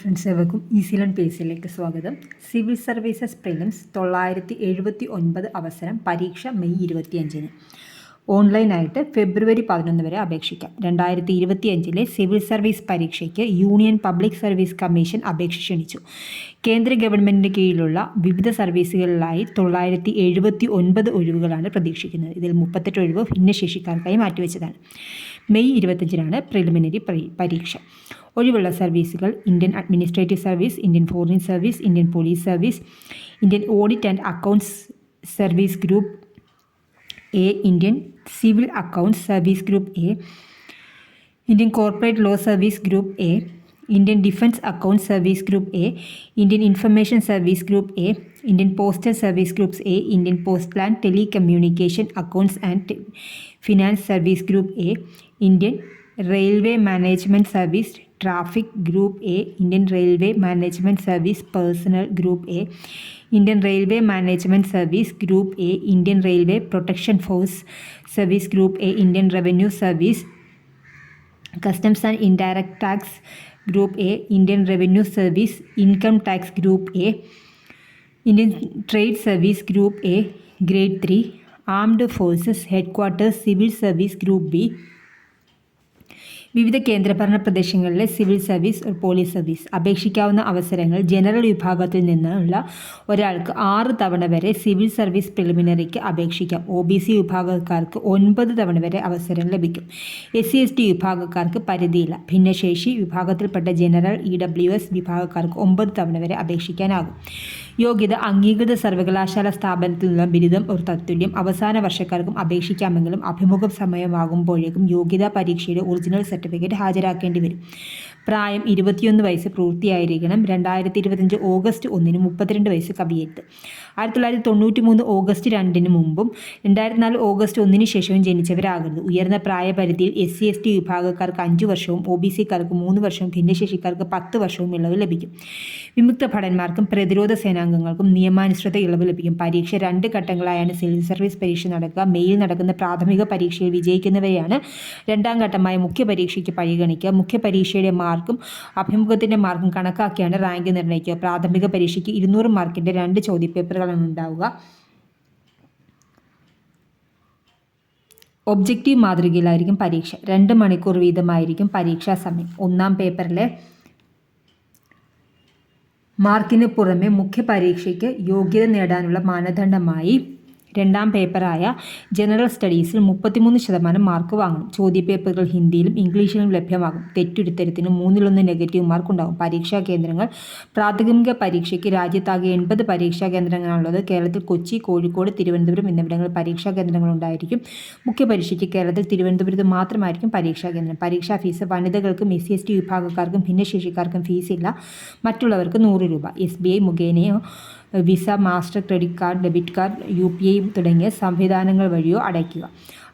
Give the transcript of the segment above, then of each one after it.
Friends ഏവർക്കും easy learn പേസിലേക്ക് സ്വാഗതം. Civil services prelims 979 അവസരം പരീക്ഷ മെയ് 25-ന്. ഓൺലൈനായിട്ട് ഫെബ്രുവരി 11 വരെ അപേക്ഷിക്കാം. 2025 സിവിൽ സർവീസ് പരീക്ഷയ്ക്ക് യൂണിയൻ പബ്ലിക് സർവീസ് കമ്മീഷൻ അപേക്ഷ ക്ഷണിച്ചു. കേന്ദ്ര ഗവൺമെൻറ്റിന് കീഴിലുള്ള വിവിധ സർവീസുകളിലായി 979 ഒഴിവുകളാണ് പ്രതീക്ഷിക്കുന്നത്. ഇതിൽ 38 ഒഴിവ് ഭിന്നശേഷിക്കാർക്കായി മാറ്റിവെച്ചതാണ്. മെയ് 25-നാണ് പ്രിലിമിനറി പരീക്ഷ. ഒഴിവുള്ള സർവീസുകൾ: Indian administrative service, Indian foreign service, Indian police service, Indian audit and accounts service group A, Indian civil accounts service group A, Indian corporate law service group A, Indian defence accounts service group A, Indian information service group A, Indian postal service groups A, Indian postal and telecommunication accounts and finance service group A, Indian railway management service traffic group A, Indian railway management service personal group A, Indian railway management service group A, Indian railway protection force service group A, Indian revenue service customs and indirect tax group A, Indian revenue service income tax group A, Indian trade service group A grade 3, armed forces headquarters civil service group B. വിവിധ കേന്ദ്രഭരണ പ്രദേശങ്ങളിലെ civil service police service. അപേക്ഷിക്കാവുന്ന അവസരങ്ങൾ: general വിഭാഗത്തിൽ നിന്നുള്ള ഒരാൾക്ക് 6 തവണ വരെ civil service പ്രിലിമിനറിക്ക് അപേക്ഷിക്കാം. OBC വിഭാഗക്കാർക്ക് 9 തവണ വരെ അവസരം ലഭിക്കും. SC/ST വിഭാഗക്കാർക്ക് പരിധിയില്ല. ഭിന്നശേഷി വിഭാഗത്തിൽപ്പെട്ട ജനറൽ EWS വിഭാഗക്കാർക്ക് 9 തവണ വരെ അപേക്ഷിക്കാനാകും. യോഗ്യത: അംഗീകൃത സർവകലാശാല സ്ഥാപനത്തിൽ നിന്നുള്ള ബിരുദം ഒരു തത്തുല്യം. അവസാന വർഷക്കാർക്കും അപേക്ഷിക്കാമെങ്കിലും അഭിമുഖ സമയമാകുമ്പോഴേക്കും യോഗ്യതാ പരീക്ഷയുടെ ഒറിജിനൽ സർട്ടിഫിക്കറ്റ് ഹാജരാക്കേണ്ടി വരും. പ്രായം 21 വയസ്സ് പൂർത്തിയായിരിക്കണം. 2025 ഓഗസ്റ്റ് 1-ന് 32 വയസ്സ് കവിയരുത്. 1993 ഓഗസ്റ്റ് 2-ന് മുമ്പും 2004 ഓഗസ്റ്റ് 1-ന് ശേഷവും ജനിച്ചവരാകരുത്. ഉയർന്ന പ്രായപരിധിയിൽ SC/ST വിഭാഗക്കാർക്ക് 5 വർഷവും OBC-ക്കാർക്ക് 3 വർഷവും ഭിന്നശേഷിക്കാർക്ക് 10 വർഷവും ഇളവ് ലഭിക്കും. വിമുക്ത ഭടന്മാർക്കും പ്രതിരോധ സേനാംഗങ്ങൾക്കും നിയമാനുസൃത ഇളവ് ലഭിക്കും. പരീക്ഷ 2 ഘട്ടങ്ങളായാണ് സിവിൽ സർവീസ് പരീക്ഷ നടക്കുക. മെയ്യിൽ നടക്കുന്ന പ്രാഥമിക പരീക്ഷയിൽ വിജയിക്കുന്നവരെയാണ് രണ്ടാം ഘട്ടമായ മുഖ്യ പരീക്ഷയ്ക്ക് പരിഗണിക്കുക. മുഖ്യ പരീക്ഷയുടെ മാർക്കും അഭിമുഖത്തിൻ്റെ മാർക്കും കണക്കാക്കിയാണ് റാങ്ക് നിർണ്ണയിക്കുക. പ്രാഥമിക പരീക്ഷയ്ക്ക് 200 മാർക്കിൻ്റെ 2 ചോദ്യപേപ്പറുകളാണ് ഉണ്ടാവുക. ഒബ്ജക്റ്റീവ് മാതൃകയിലായിരിക്കും പരീക്ഷ. 2 മണിക്കൂർ വീതമായിരിക്കും പരീക്ഷാ സമയം. ഒന്നാം പേപ്പറിലെ മാർക്കിന് പുറമെ മുഖ്യ പരീക്ഷയ്ക്ക് യോഗ്യത നേടാനുള്ള മാനദണ്ഡമായി രണ്ടാം പേപ്പറായ ജനറൽ സ്റ്റഡീസിൽ 33% മാർക്ക് വാങ്ങണം. ചോദ്യപേപ്പറുകൾ ഹിന്ദിയിലും ഇംഗ്ലീഷിലും ലഭ്യമാകും. തെറ്റുരുത്തരത്തിന് 1/3 നെഗറ്റീവ് മാർക്ക് ഉണ്ടാകും. പരീക്ഷാ കേന്ദ്രങ്ങൾ: പ്രാഥമിക പരീക്ഷയ്ക്ക് രാജ്യത്താകെ 80 പരീക്ഷാ കേന്ദ്രങ്ങളാണുള്ളത്. കേരളത്തിൽ കൊച്ചി, കോഴിക്കോട്, തിരുവനന്തപുരം എന്നിവിടങ്ങളിൽ പരീക്ഷാ കേന്ദ്രങ്ങൾ ഉണ്ടായിരിക്കും. മുഖ്യ പരീക്ഷയ്ക്ക് കേരളത്തിൽ തിരുവനന്തപുരത്ത് മാത്രമായിരിക്കും പരീക്ഷാ കേന്ദ്രം. പരീക്ഷാ ഫീസ്: വനിതകൾക്കും SC/ST വിഭാഗക്കാർക്കും ഭിന്നശേഷിക്കാർക്കും ഫീസില്ല. മറ്റുള്ളവർക്ക് 100 രൂപ. SBI മുഖേനയോ Visa, master, credit card, debit card, UPI തുടങ്ങിയ സംവിധാനങ്ങൾ വഴിയോ അടയ്ക്കുക.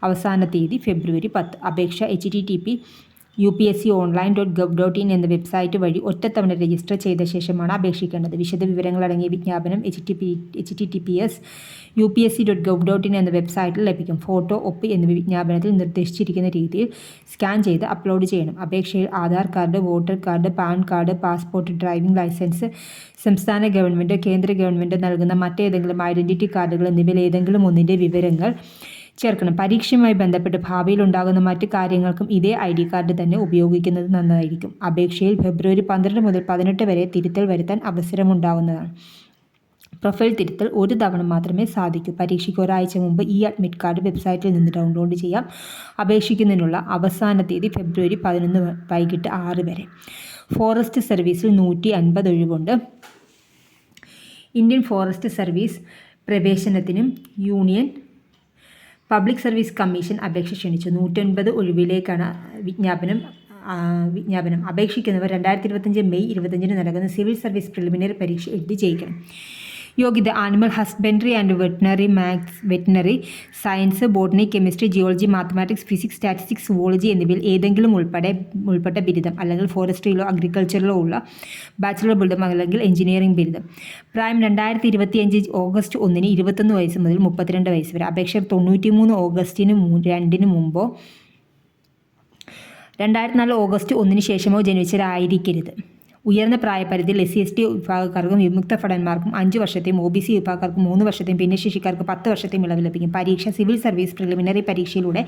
അവസാന തീയതി ഫെബ്രുവരി 10. അപേക്ഷ http://upsconline.gov.in എന്ന വെബ്സൈറ്റ് വഴി ഒറ്റത്തവണ രജിസ്റ്റർ ചെയ്ത ശേഷമാണ് അപേക്ഷിക്കേണ്ടത്. വിശദവിവരങ്ങളടങ്ങിയ വിജ്ഞാപനം https://upsc.gov.in എന്ന വെബ്സൈറ്റിൽ ലഭിക്കും. ഫോട്ടോ, ഒപ്പ് എന്നിവ വിജ്ഞാപനത്തിൽ നിർദ്ദേശിച്ചിരിക്കുന്ന രീതിയിൽ സ്കാൻ ചെയ്ത് അപ്ലോഡ് ചെയ്യണം. അപേക്ഷയിൽ Aadhaar card, voter card, PAN card, passport, driving licence, സംസ്ഥാന ഗവൺമെൻറ്, കേന്ദ്ര ഗവൺമെൻറ് നൽകുന്ന മറ്റേതെങ്കിലും ഐഡൻറ്റിറ്റി കാർഡുകൾ എന്നിവയിൽ ഏതെങ്കിലും ഒന്നിൻ്റെ വിവരങ്ങൾ ചേർക്കണം. പരീക്ഷയുമായി ബന്ധപ്പെട്ട് ഭാവിയിൽ ഉണ്ടാകുന്ന മറ്റ് കാര്യങ്ങൾക്കും ഇതേ ID കാർഡ് തന്നെ ഉപയോഗിക്കുന്നത് നന്നായിരിക്കും. അപേക്ഷയിൽ ഫെബ്രുവരി 12 മുതൽ 18 വരെ തിരുത്തൽ വരുത്താൻ അവസരമുണ്ടാവുന്നതാണ്. പ്രൊഫൈൽ തിരുത്തൽ 1 തവണ മാത്രമേ സാധിക്കൂ. പരീക്ഷയ്ക്ക് ഒരാഴ്ച മുമ്പ് അഡ്മിറ്റ് കാർഡ് വെബ്സൈറ്റിൽ നിന്ന് ഡൗൺലോഡ് ചെയ്യാം. അപേക്ഷിക്കുന്നതിനുള്ള അവസാന തീയതി ഫെബ്രുവരി 11 വൈകിട്ട് 6 വരെ. ഫോറസ്റ്റ് സർവീസിൽ 150 ഒഴിവുണ്ട്. ഇന്ത്യൻ ഫോറസ്റ്റ് സർവീസ് പ്രവേശനത്തിനും യൂണിയൻ പബ്ലിക് സർവീസ് കമ്മീഷൻ അപേക്ഷ ക്ഷണിച്ചു. 109 ഒഴിവിലേക്കാണ് വിജ്ഞാപനം. അപേക്ഷിക്കുന്നവർ 2025 മെയ് 25-ന് നടക്കുന്ന സിവിൽ സർവീസ് പ്രിലിമിനറി പരീക്ഷ എഴുതി ജയിക്കണം. യോഗ്യത: animal husbandry and veterinary science, botany, chemistry, geology, mathematics, physics, statistics, zoology എന്നിവയിൽ ഏതെങ്കിലും ഉൾപ്പെട്ട ബിരുദം അല്ലെങ്കിൽ ഫോറസ്ട്രിയിലോ അഗ്രികൾച്ചറിലോ ഉള്ള ബാച്ചിലർ ബിരുദം അല്ലെങ്കിൽ എഞ്ചിനീയറിംഗ് ബിരുദം. പ്രായം 2025 ഓഗസ്റ്റ് 1-ന് 21 വയസ്സ് മുതൽ 32 വയസ്സ് വരെ. അപേക്ഷകർ 93 ഓഗസ്റ്റ് 2-ന് മുമ്പോ 2004 ഓഗസ്റ്റ് 1-ന് ശേഷമോ ജനിച്ചവരായിരിക്കരുത്. ഉയർന്ന പ്രായപരിധിയിൽ SC/ST വിഭാഗക്കാർക്കും വിമുക്ത ഭടന്മാർക്കും 5 വർഷത്തെയും OBC വിഭാഗക്കാർക്ക് 3 വർഷത്തെയും ഭിന്നശേഷിക്കാർക്ക് 10 വർഷത്തെയും ഇളവ് ലഭിക്കും. പരീക്ഷ സിവിൽ സർവീസ് പ്രിലിമിനറി പരീക്ഷയിലൂടെ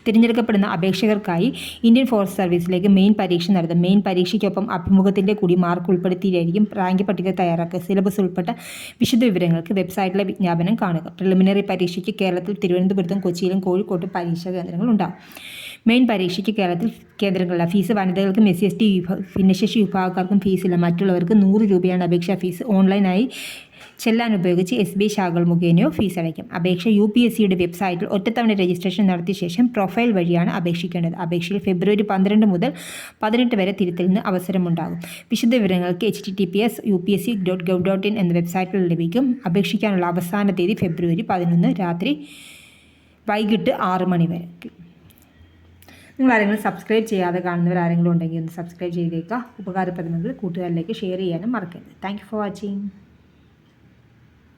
തിരഞ്ഞെടുക്കപ്പെടുന്ന അപേക്ഷകർക്കായി ഇന്ത്യൻ ഫോറസ്റ്റ് സർവീസിലേക്ക് മെയിൻ പരീക്ഷ നടത്തും. മെയിൻ പരീക്ഷയ്ക്കൊപ്പം അഭിമുഖത്തിൻ്റെ കൂടി മാർക്ക് ഉൾപ്പെടുത്തിയായിരിക്കും റാങ്ക് പട്ടിക തയ്യാറാക്കുക. സിലബസ് ഉൾപ്പെട്ട വിശദ വിവരങ്ങൾക്ക് വെബ്സൈറ്റിലെ വിജ്ഞാപനം കാണുക. പ്രിലിമിനറി പരീക്ഷയ്ക്ക് കേരളത്തിൽ തിരുവനന്തപുരത്തും കൊച്ചിയിലും കോഴിക്കോട്ടും പരീക്ഷാ കേന്ദ്രങ്ങളുണ്ടാകും. മെയിൻ പരീക്ഷയ്ക്ക് കേരളത്തിൽ കേന്ദ്രങ്ങളില്ല. ഫീസ് വനിതകൾക്കും SC/ST ഭിന്നശേഷി വിഭാഗക്കാർക്കും ഫീസില്ല. മറ്റുള്ളവർക്ക് 100 രൂപയാണ് അപേക്ഷാ ഫീസ്. ഓൺലൈനായി ചെല്ലാൻ ഉപയോഗിച്ച് SBI ശാഖകൾ മുഖേനയോ ഫീസ് അടയ്ക്കും. അപേക്ഷ UPSCയുടെ വെബ്സൈറ്റിൽ ഒറ്റത്തവണ രജിസ്ട്രേഷൻ നടത്തിയ ശേഷം പ്രൊഫൈൽ വഴിയാണ് അപേക്ഷിക്കേണ്ടത്. അപേക്ഷയിൽ ഫെബ്രുവരി 12 മുതൽ 18 വരെ തിരുത്തലിന് അവസരമുണ്ടാകും. വിശദ വിവരങ്ങൾക്ക് https://upsc.gov.in എന്ന വെബ്സൈറ്റിൽ ലഭിക്കും. അപേക്ഷിക്കാനുള്ള അവസാന തീയതി ഫെബ്രുവരി 11 വൈകിട്ട് 6 മണി വരെ. നിങ്ങൾ ആരെങ്കിലും സബ്സ്ക്രൈബ് ചെയ്യാതെ കാണുന്നവരാരെങ്കിലും ഉണ്ടെങ്കിൽ ഒന്ന് സബ്സ്ക്രൈബ് ചെയ്തേക്കുക. ഉപകാരപ്രദമെങ്കിൽ കൂട്ടുകാരിലേക്ക് ഷെയർ ചെയ്യാനും മറക്കരുത്. Thank you for watching.